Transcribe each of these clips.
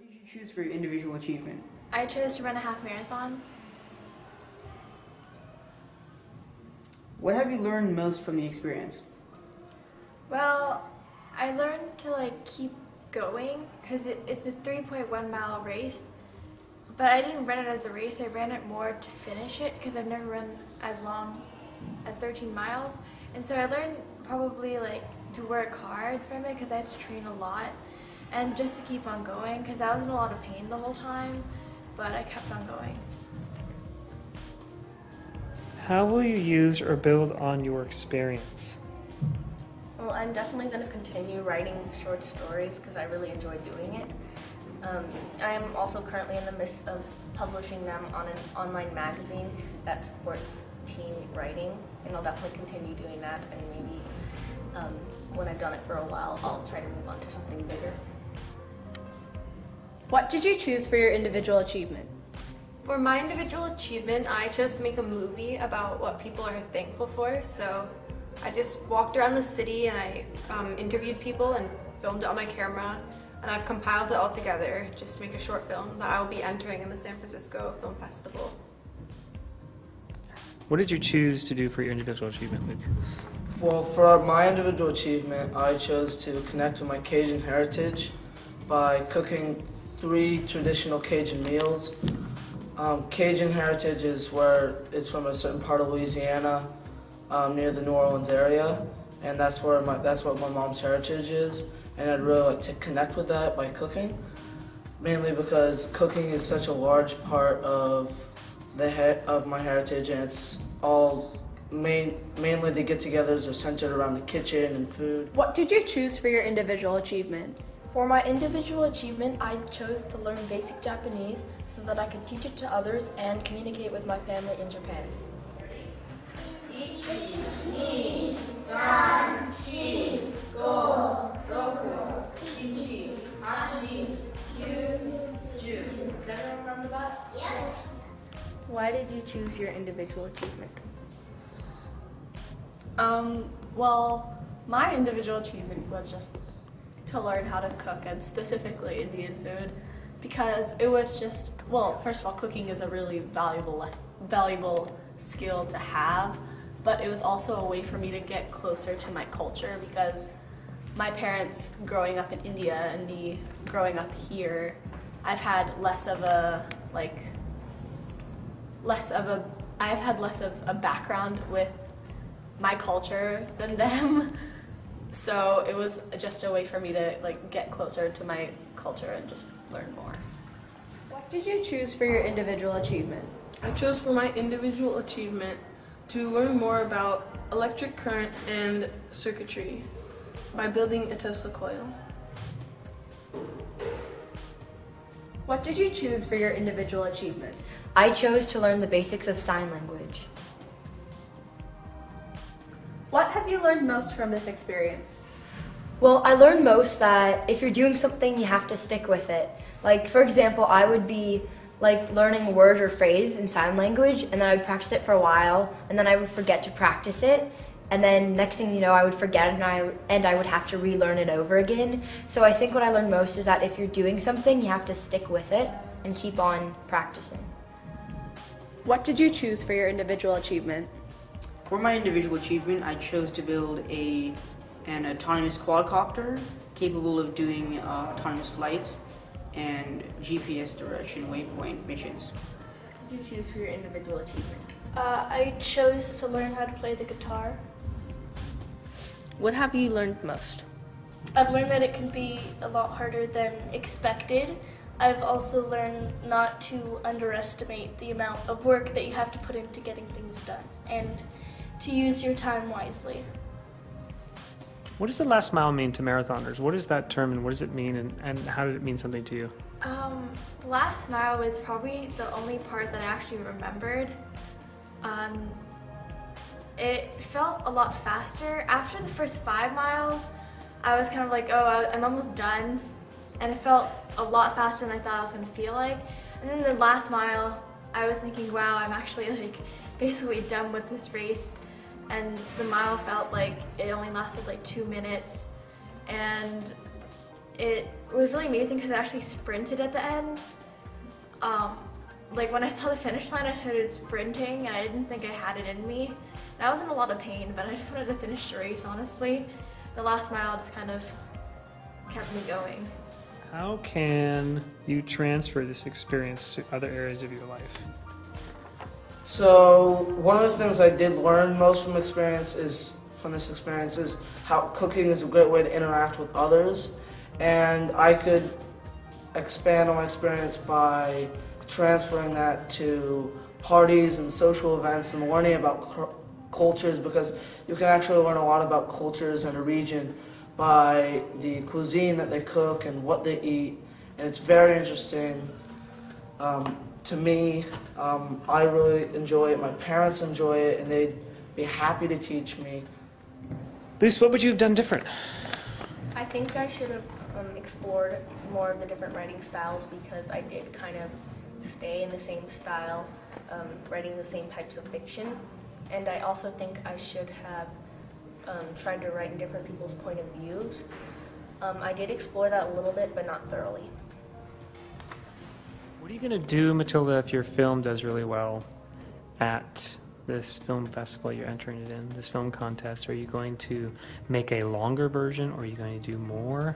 What did you choose for your individual achievement? I chose to run a half marathon. What have you learned most from the experience? Well, I learned to keep going because it's a 3.1 mile race, but I didn't run it as a race. I ran it more to finish it because I've never run as long as 13 miles. And so I learned probably to work hard from it because I had to train a lot and just to keep on going because I was in a lot of pain the whole time, but I kept on going. How will you use or build on your experience? Well, I'm definitely going to continue writing short stories because I really enjoy doing it. I am also currently in the midst of publishing them on an online magazine that supports teen writing, and I'll definitely continue doing that, and maybe when I've done it for a while, I'll try to move on to something bigger. What did you choose for your individual achievement? For my individual achievement, I chose to make a movie about what people are thankful for. So I just walked around the city and I interviewed people and filmed it on my camera, and I've compiled it all together just to make a short film that I will be entering in the San Francisco Film Festival. What did you choose to do for your individual achievement, Luke? Well, for my individual achievement, I chose to connect with my Cajun heritage by cooking 3 traditional Cajun meals. Cajun heritage is where it's from a certain part of Louisiana, near the New Orleans area, and that's what my mom's heritage is. And I'd really like to connect with that by cooking, mainly because cooking is such a large part of my heritage, and it's all mainly the get-togethers are centered around the kitchen and food. What did you choose for your individual achievement? For my individual achievement, I chose to learn basic Japanese so that I could teach it to others and communicate with my family in Japan. Does everyone remember that? Yes. Why did you choose your individual achievement? Well, my individual achievement was just to learn how to cook, and specifically Indian food, because it was just, well, first of all, cooking is a really valuable skill to have, but it was also a way for me to get closer to my culture, because my parents growing up in India and me growing up here, I've had less of a background with my culture than them. So it was just a way for me to get closer to my culture and just learn more. What did you choose for your individual achievement? I chose for my individual achievement to learn more about electric current and circuitry by building a Tesla coil. What did you choose for your individual achievement? I chose to learn the basics of sign language. What have you learned most from this experience? Well, I learned most that if you're doing something, you have to stick with it. Like, for example, I would be learning a word or phrase in sign language, and then I would practice it for a while, and then I would forget to practice it, and then next thing you know, I would forget it, and I would have to relearn it over again. So I think what I learned most is that if you're doing something, you have to stick with it and keep on practicing. What did you choose for your individual achievement? For my individual achievement, I chose to build an autonomous quadcopter capable of doing autonomous flights and GPS direction waypoint missions. What did you choose for your individual achievement? I chose to learn how to play the guitar. What have you learned most? I've learned that it can be a lot harder than expected. I've also learned not to underestimate the amount of work that you have to put into getting things done, and to use your time wisely. What does the last mile mean to marathoners? What is that term, and what does it mean, and how did it mean something to you? The last mile was probably the only part that I actually remembered. It felt a lot faster. After the first 5 miles, I was kind of like, oh, I'm almost done. And it felt a lot faster than I thought I was gonna feel like. And then the last mile, I was thinking, wow, I'm actually basically done with this race. And the mile felt like it only lasted 2 minutes. And it was really amazing because I actually sprinted at the end. Like when I saw the finish line, I started sprinting and I didn't think I had it in me. And I was in a lot of pain, but I just wanted to finish the race, honestly. The last mile just kind of kept me going. How can you transfer this experience to other areas of your life? So one of the things I did learn most from this experience is how cooking is a great way to interact with others, and I could expand on my experience by transferring that to parties and social events and learning about cultures, because you can actually learn a lot about cultures in a region by the cuisine that they cook and what they eat, and it's very interesting. To me, I really enjoy it, my parents enjoy it, and they'd be happy to teach me. Luce, what would you have done different? I think I should have explored more of the different writing styles, because I did kind of stay in the same style, writing the same types of fiction. And I also think I should have tried to write in different people's point of views. I did explore that a little bit, but not thoroughly. What are you going to do, Matilda, if your film does really well at this film festival you're entering it in, this film contest? Are you going to make a longer version, or are you going to do more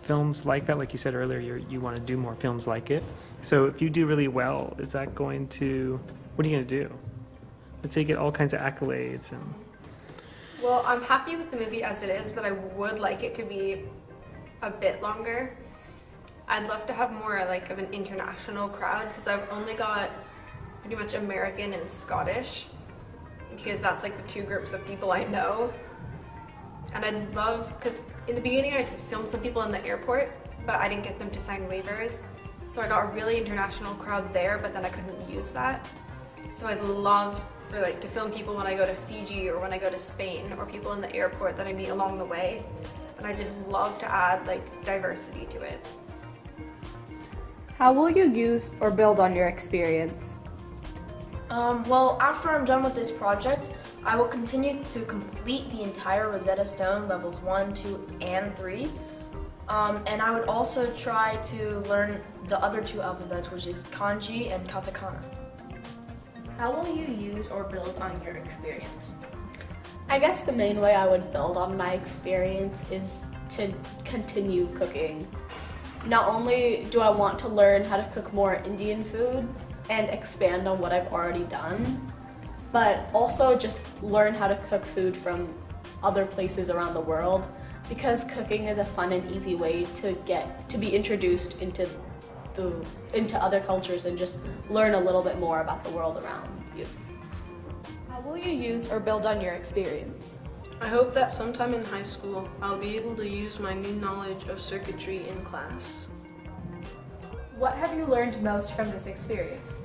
films like that? Like you said earlier, you want to do more films like it. So if you do really well, is that going to, what are you going to do? Until you get all kinds of accolades and... Well, I'm happy with the movie as it is, but I would like it to be a bit longer. I'd love to have more like of an international crowd, because I've only got pretty much American and Scottish, because that's like the two groups of people I know. And I'd love, because in the beginning I filmed some people in the airport, but I didn't get them to sign waivers. So I got a really international crowd there, but then I couldn't use that. So I'd love for like to film people when I go to Fiji or when I go to Spain, or people in the airport that I meet along the way. And I just love to add like diversity to it. How will you use or build on your experience? Well, after I'm done with this project, I will continue to complete the entire Rosetta Stone levels 1, 2, and 3. And I would also try to learn the other two alphabets, which is kanji and katakana. How will you use or build on your experience? I guess the main way I would build on my experience is to continue cooking. Not only do I want to learn how to cook more Indian food and expand on what I've already done, but also just learn how to cook food from other places around the world, because cooking is a fun and easy way to get to be introduced into other cultures and just learn a little bit more about the world around you. How will you use or build on your experience? I hope that sometime in high school, I'll be able to use my new knowledge of circuitry in class. What have you learned most from this experience?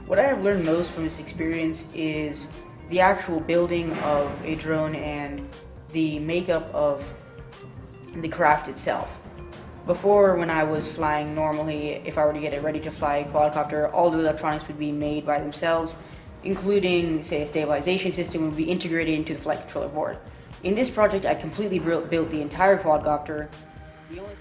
What I have learned most from this experience is the actual building of a drone and the makeup of the craft itself. Before, when I was flying normally, if I were to get it ready to fly a quadcopter, all the electronics would be made by themselves, including, say, a stabilization system would be integrated into the flight controller board. In this project, I completely built the entire quadcopter. The only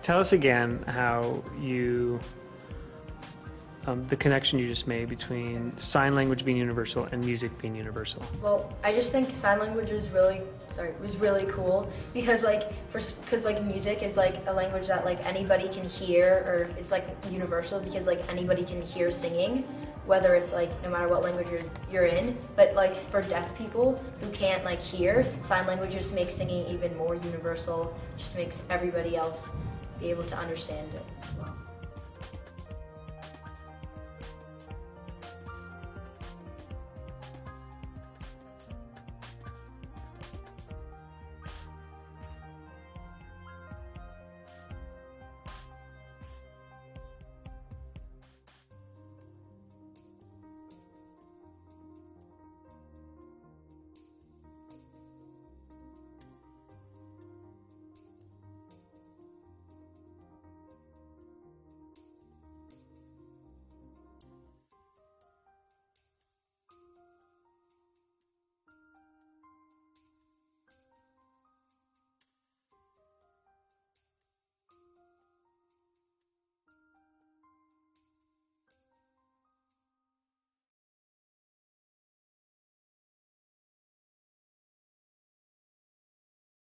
Tell us again how you, the connection you just made between sign language being universal and music being universal. Well, I just think sign language was really cool, because like music is like a language that like anybody can hear, or it's like universal because like anybody can hear singing, whether it's like no matter what language you're in. But like for deaf people who can't like hear, sign language just makes singing even more universal, just makes everybody else be able to understand it as well.